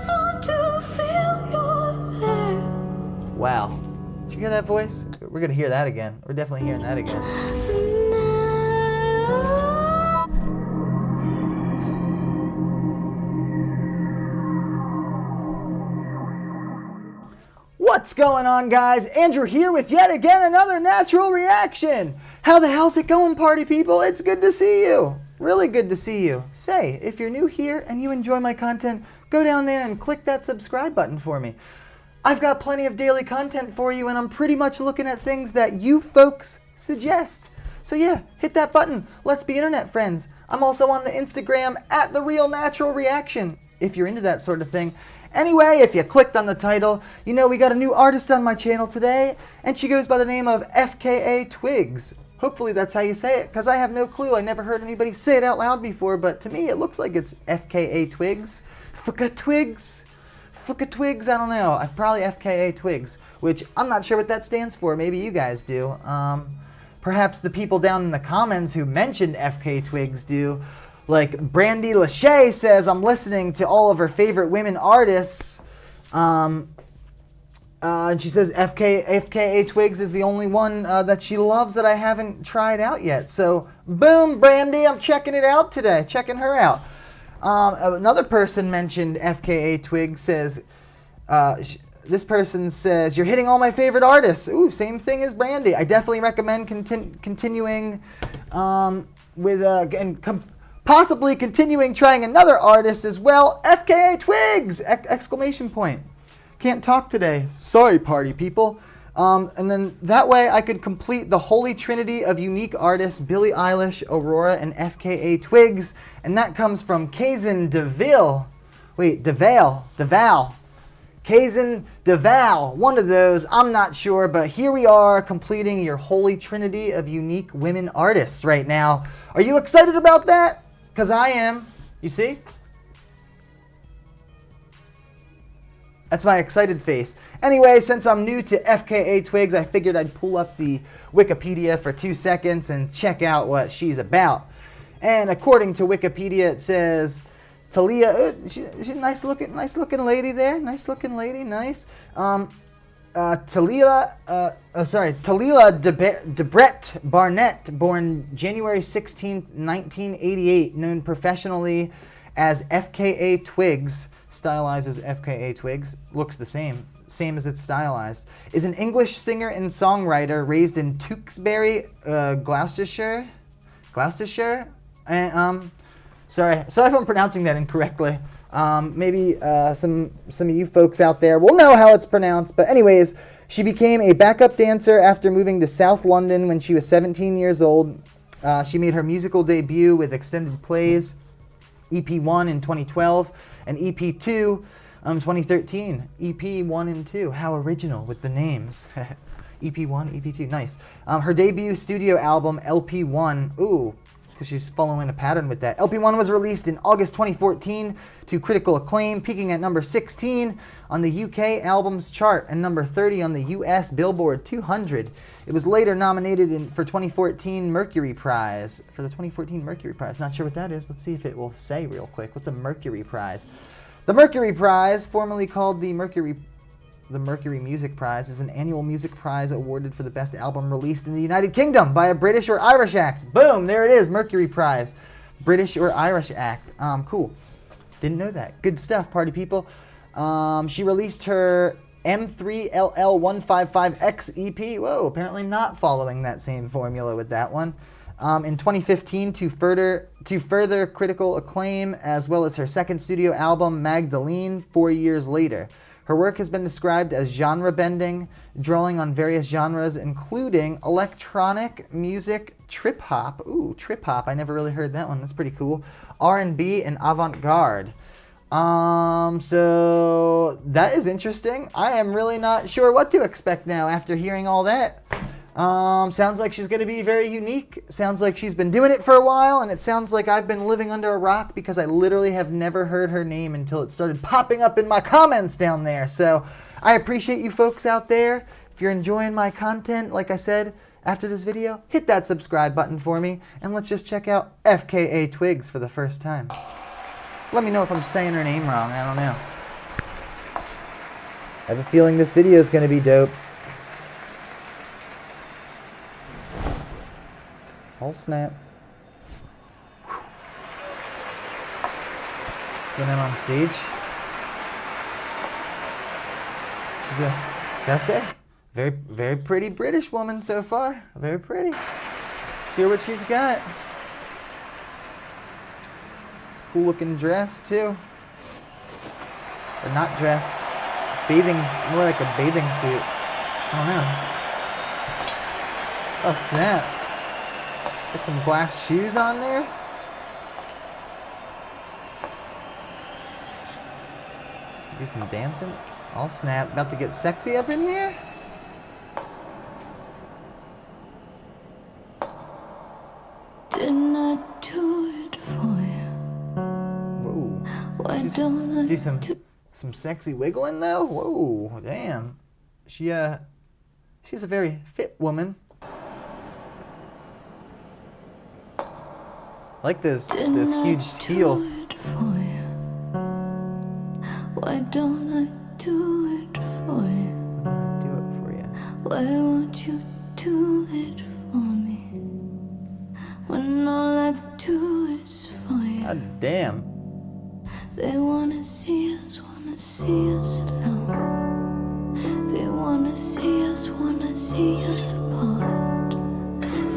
want to feel you're there. Wow. Did you hear that voice? We're going to hear that again. We're definitely hearing that again. What's going on, guys? Andrew here with yet again another natural reaction. How the hell's it going, party people? It's good to see you. Really good to see you. Say, if you're new here and you enjoy my content, go down there and click that subscribe button for me. I've got plenty of daily content for you, and I'm pretty much looking at things that you folks suggest. So yeah, hit that button. Let's be internet friends. I'm also on the Instagram at The Real Natural Reaction, if you're into that sort of thing. Anyway, if you clicked on the title, you know we got a new artist on my channel today, and she goes by the name of FKA Twigs. Hopefully that's how you say it, because I have no clue. I never heard anybody say it out loud before, but to me it looks like it's FKA Twigs. FKatwigs? FKatwigs? I don't know. Probably FKA Twigs, which I'm not sure what that stands for. Maybe you guys do. Perhaps the people down in the comments who mentioned FKA Twigs do. Like Brandy Lachey says, I'm listening to all of her favorite women artists. And she says FKA Twigs is the only one that she loves that I haven't tried out yet. So, boom, Brandy, I'm checking it out today. Checking her out. Another person mentioned FKA Twigs says, this person says, you're hitting all my favorite artists. Ooh, same thing as Brandy. I definitely recommend continuing possibly continuing trying another artist as well. FKA Twigs! Exclamation point. Can't talk today. Sorry, party people. And then that way I could complete the holy trinity of unique artists, Billie Eilish, Aurora, and FKA Twigs. And that comes from Kazin DeVille. Wait, DeVale. Kazin DeVal. One of those. I'm not sure. But here we are completing your holy trinity of unique women artists right now. Are you excited about that? Because I am. You see? That's my excited face. Anyway, since I'm new to FKA Twigs, I figured I'd pull up the Wikipedia for 2 seconds and check out what she's about. And according to Wikipedia, it says Talia. She's a nice looking lady there. Nice looking lady. Nice. Talia Debrett Barnett, born January 16, 1988, known professionally as FKA Twigs, stylized as FKA Twigs, looks the same as it's stylized, is an English singer and songwriter raised in Tewkesbury, Gloucestershire. And, sorry if I'm pronouncing that incorrectly. Maybe some of you folks out there will know how it's pronounced. But anyways, she became a backup dancer after moving to South London when she was 17 years old. She made her musical debut with Extended Plays, EP1 in 2012, and EP2 2013. EP1 and 2. How original with the names. EP1, EP2, nice. Her debut studio album, LP1, ooh, because she's following a pattern with that. LP1 was released in August 2014 to critical acclaim, peaking at number 16 on the UK albums chart and number 30 on the US Billboard 200. It was later nominated for 2014 Mercury Prize. For the 2014 Mercury Prize. Not sure what that is. Let's see if it will say real quick. What's a Mercury Prize? The Mercury Prize, formerly called the Mercury Music Prize, is an annual music prize awarded for the best album released in the United Kingdom by a British or Irish act. Boom, there it is, Mercury Prize. British or Irish act. Cool. Didn't know that. Good stuff, party people. She released her M3LL155X EP. Whoa, apparently not following that same formula with that one. In 2015 to further critical acclaim, as well as her second studio album, Magdalene, 4 years later. Her work has been described as genre-bending, drawing on various genres, including electronic music, trip-hop. Ooh, trip-hop. I never really heard that one. That's pretty cool. R&B, and avant-garde. So that is interesting. I am really not sure what to expect now after hearing all that. Sounds like she's going to be very unique. Sounds like she's been doing it for a while, and it sounds like I've been living under a rock because I literally have never heard her name until it started popping up in my comments down there. So I appreciate you folks out there. If you're enjoying my content, like I said, after this video, hit that subscribe button for me, and let's just check out FKA Twigs for the first time. Let me know if I'm saying her name wrong. I don't know. I have a feeling this video is going to be dope. Oh snap. Getting him on stage. She's a, gotta say, very, very pretty British woman so far. Very pretty. Let's hear what she's got. It's a cool looking dress too. Or not dress. Bathing, more like a bathing suit. I don't know. Oh snap. Get some glass shoes on there. Do some dancing. Oh snap. About to get sexy up in here. Didn't I do it for you? Whoa. Why don't I Do some sexy wiggling though? Whoa, damn. She's a very fit woman. I like those huge heels. Why don't I do it for you? Do it for you. Why won't you do it for me? When all I do is for you. God damn. They wanna see us alone. They wanna see us apart.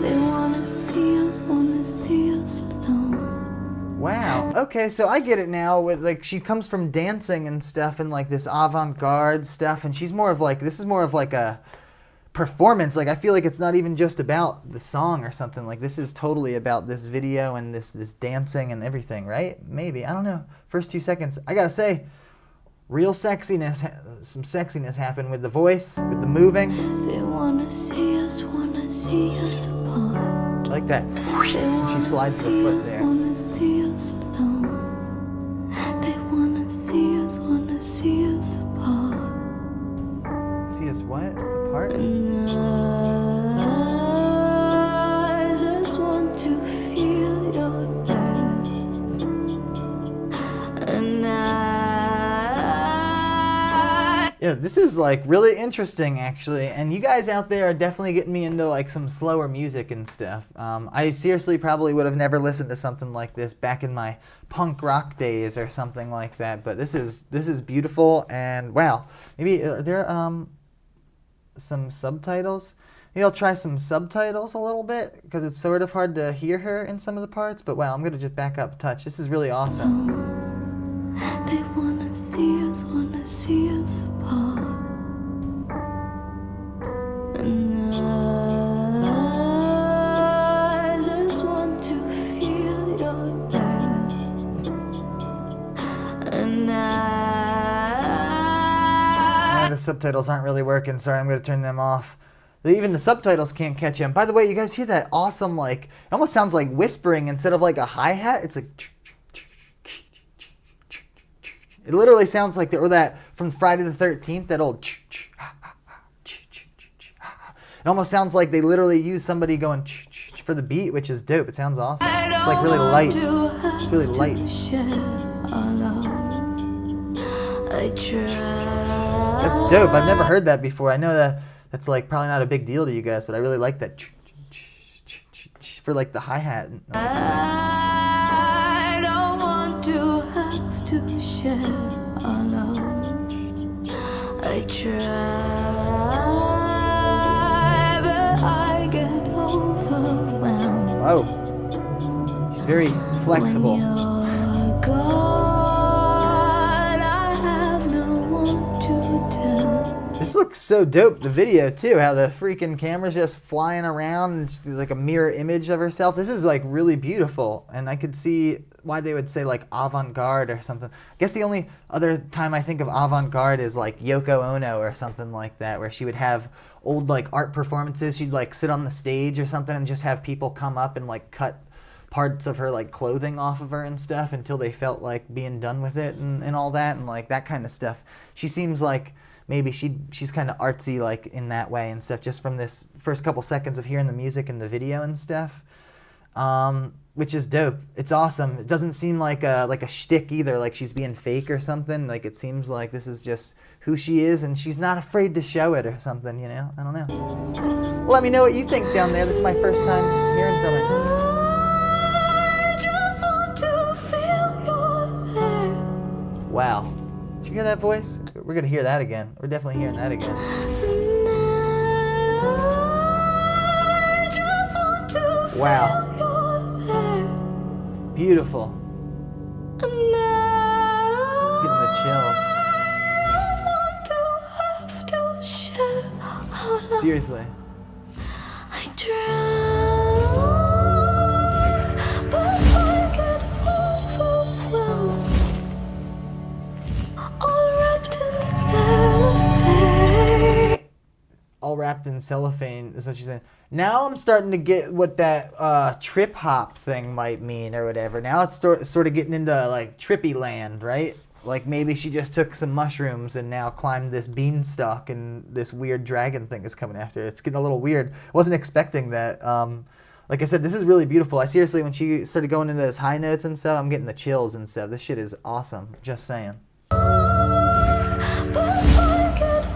They wanna see us alone. Wow. Okay, so I get it now. With like, she comes from dancing and stuff, and like this avant-garde stuff, and she's more of like, this is more of like a performance. Like, I feel like it's not even just about the song or something. Like, this is totally about this video and this dancing and everything, right? Maybe, I don't know. First 2 seconds, I gotta say, real sexiness, some sexiness happened with the voice, with the moving. They wanna see us apart. I like that. She slides the foot there. Wanna see us alone. They wanna see us apart. See us what? Apart? And I just want to feel your love. And Yeah, this is like really interesting actually, and you guys out there are definitely getting me into like some slower music and stuff. I seriously probably would have never listened to something like this back in my punk rock days or something like that, but this is beautiful. And wow, maybe are there some subtitles? Maybe I'll try some subtitles a little bit because it's sort of hard to hear her in some of the parts. But wow, I'm gonna just back up a touch. This is really awesome. they wanna see us apart. And I just want to feel your love. And The subtitles aren't really working. Sorry, I'm going to turn them off. Even the subtitles can't catch him. By the way, you guys hear that awesome, like, it almost sounds like whispering instead of like a hi-hat. It's like, it literally sounds like or that from Friday the 13th, that old, it almost sounds like they literally use somebody going for the beat, which is dope. It sounds awesome. It's like really light. It's really light. That's dope. I've never heard that before. I know that's like probably not a big deal to you guys, but I really like that for like the hi-hat. I don't want to have to share our love. I try, but I get overwhelmed. Whoa. She's very flexible. When you're gone, I have no one to tell. This looks so dope, the video too, how the freaking camera's just flying around and it's like a mirror image of herself. This is like really beautiful, and I could see why they would say like avant-garde or something. I guess the only other time I think of avant-garde is like Yoko Ono or something like that, where she would have old like art performances. She'd like sit on the stage or something and just have people come up and like cut parts of her like clothing off of her and stuff until they felt like being done with it and all that, and like that kind of stuff. She seems like maybe she's kind of artsy like in that way and stuff, just from this first couple seconds of hearing the music and the video and stuff. which is dope. It's awesome. It doesn't seem like a shtick either, like she's being fake or something. Like it seems like this is just who she is, and she's not afraid to show it or something, you know? I don't know. Let me know what you think down there. This is my first time hearing from her. I just want to feel you're there. Wow. Did you hear that voice? We're going to hear that again. We're definitely hearing that again. I just want to feel Wow. you're there. Beautiful. And now Getting the chills. I want to have to share our love. Seriously. I try, but I get overwhelmed. All wrapped in cellophane. All wrapped in cellophane is what she's saying. Now I'm starting to get what that trip hop thing might mean or whatever. Now it's sort of getting into like trippy land, right? Like maybe she just took some mushrooms and now climbed this beanstalk and this weird dragon thing is coming after her. It's getting a little weird. Wasn't expecting that. Like I said, this is really beautiful. I seriously, when she started going into those high notes and stuff, I'm getting the chills and stuff. This shit is awesome. Just saying.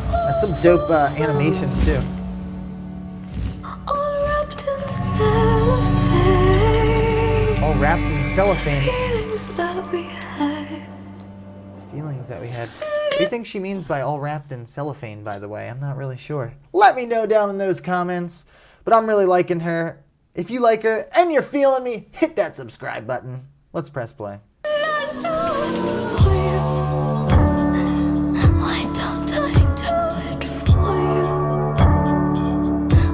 That's some dope animation too. All wrapped in cellophane. All wrapped in cellophane. Feelings that we had. Feelings that we had. What do you think she means by all wrapped in cellophane, by the way? I'm not really sure. Let me know down in those comments. But I'm really liking her. If you like her and you're feeling me, hit that subscribe button. Let's press play. Why don't I do it for you?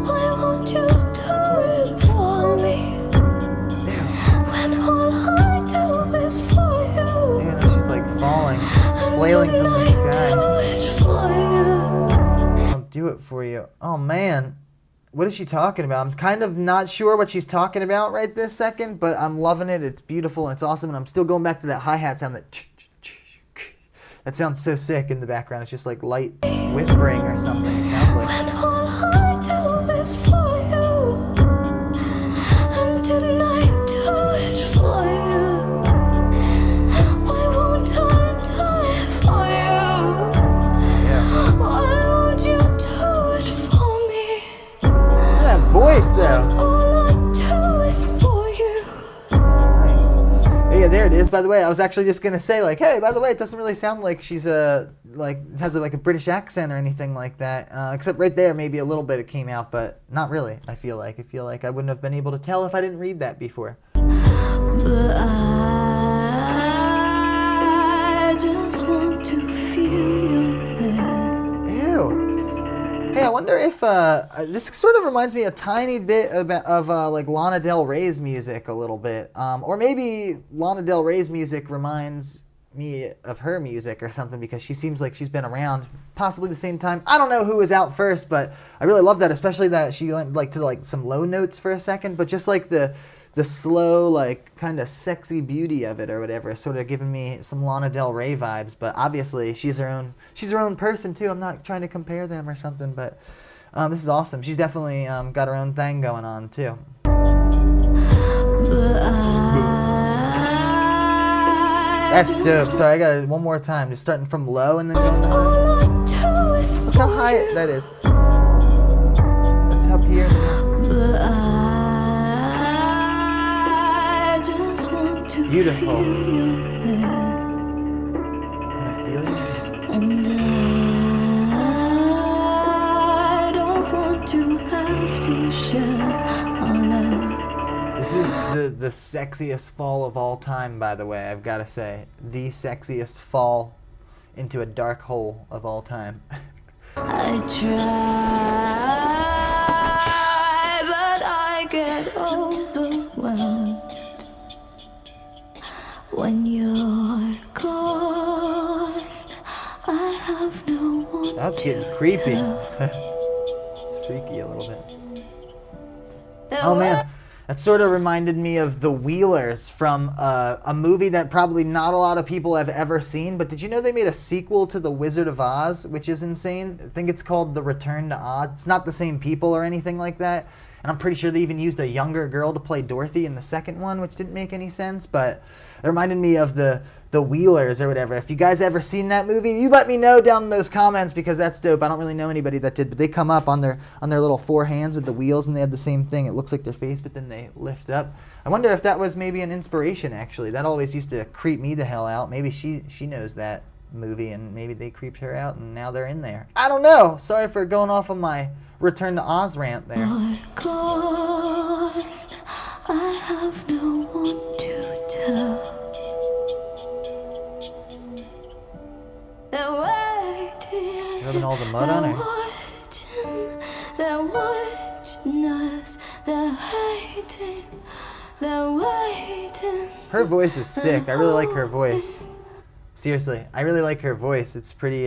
Why won't you do it for me? When all I do is for you. Yeah, she's like falling, flailing from the sky. I'll do it for you. Oh man. What is she talking about? I'm kind of not sure what she's talking about right this second, but I'm loving it. It's beautiful and it's awesome. And I'm still going back to that hi-hat sound that sounds so sick in the background. It's just like light whispering or something. It sounds like. When all I do is for you, and tonight do it for you. Why won't I die for you? Yeah. Why won't you do it for me? Listen to that voice though. All I do is for you. Nice. Yeah, there it is. By the way, I was actually just gonna say like, hey, by the way, it doesn't really sound like she's has a British accent or anything like that. Except right there, maybe a little bit it came out, but not really. I feel like I wouldn't have been able to tell if I didn't read that before. But I just want to feel you there. Ew. Hey, I wonder if this sort of reminds me a tiny bit of like Lana Del Rey's music a little bit, or maybe Lana Del Rey's music reminds me of her music or something because she seems like she's been around possibly the same time. I don't know who was out first, but I really love that, especially that she went like to like some low notes for a second, but just like the slow, like kind of sexy beauty of it or whatever, sort of giving me some Lana Del Rey vibes. But obviously she's her own person too. I'm not trying to compare them or something, but this is awesome. She's definitely got her own thing going on too. That's dope. Sorry, I got it one more time. Just starting from low and then going to high. Look how high that is. That's up here. Beautiful. Can I feel you? And I don't want to have to share our love. This is the sexiest fall of all time, by the way, I've got to say. The sexiest fall into a dark hole of all time. I try, but I get overwhelmed. When you're gone, I have no one. That's getting creepy. It's freaky a little bit. Oh man, that sort of reminded me of The Wheelers from a movie that probably not a lot of people have ever seen. But did you know they made a sequel to The Wizard of Oz, which is insane? I think it's called The Return to Oz. It's not the same people or anything like that. And I'm pretty sure they even used a younger girl to play Dorothy in the second one, which didn't make any sense, but it reminded me of the Wheelers or whatever. If you guys ever seen that movie, you let me know down in those comments, because that's dope. I don't really know anybody that did, but they come up on their little four hands with the wheels, and they have the same thing. It looks like their face, but then they lift up. I wonder if that was maybe an inspiration, actually. That always used to creep me the hell out. Maybe she knows that movie, and maybe they creeped her out, and now they're in there. I don't know. Sorry for going off on my Return to Oz rant there. My God, I have no one to tell. They're waiting. Rubbing all the mud on her. They're watching us. They're hating. They're waiting. Her voice is sick. I really like her voice. Seriously, I really like her voice. It's pretty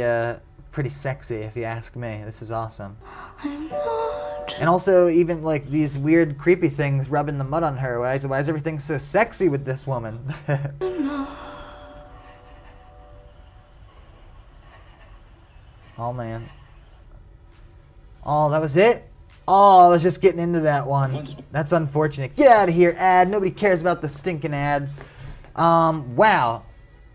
sexy, if you ask me. This is awesome. I'm not. And also, even like these weird, creepy things rubbing the mud on her. Why is everything so sexy with this woman? Oh, man. Oh, that was it? Oh, I was just getting into that one. That's unfortunate. Get out of here, ad. Nobody cares about the stinking ads. Wow.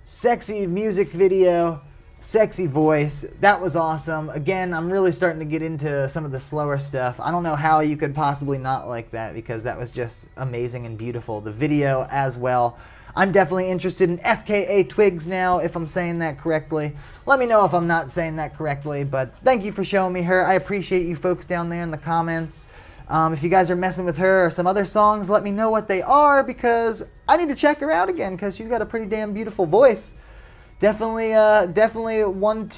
Sexy music video. Sexy voice. That was awesome. Again, I'm really starting to get into some of the slower stuff. I don't know how you could possibly not like that, because that was just amazing and beautiful. The video as well. I'm definitely interested in FKA twigs now, if I'm saying that correctly. Let me know if I'm not saying that correctly, but thank you for showing me her. I appreciate you folks down there in the comments. If you guys are messing with her or some other songs, let me know what they are, because I need to check her out again, because she's got a pretty damn beautiful voice. Definitely one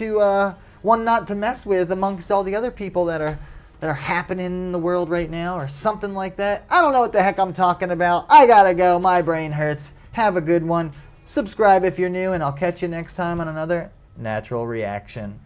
not to mess with amongst all the other people that are happening in the world right now, or something like that. I don't know what the heck I'm talking about. I gotta go. My brain hurts. Have a good one. Subscribe if you're new, and I'll catch you next time on another Natural Reaction.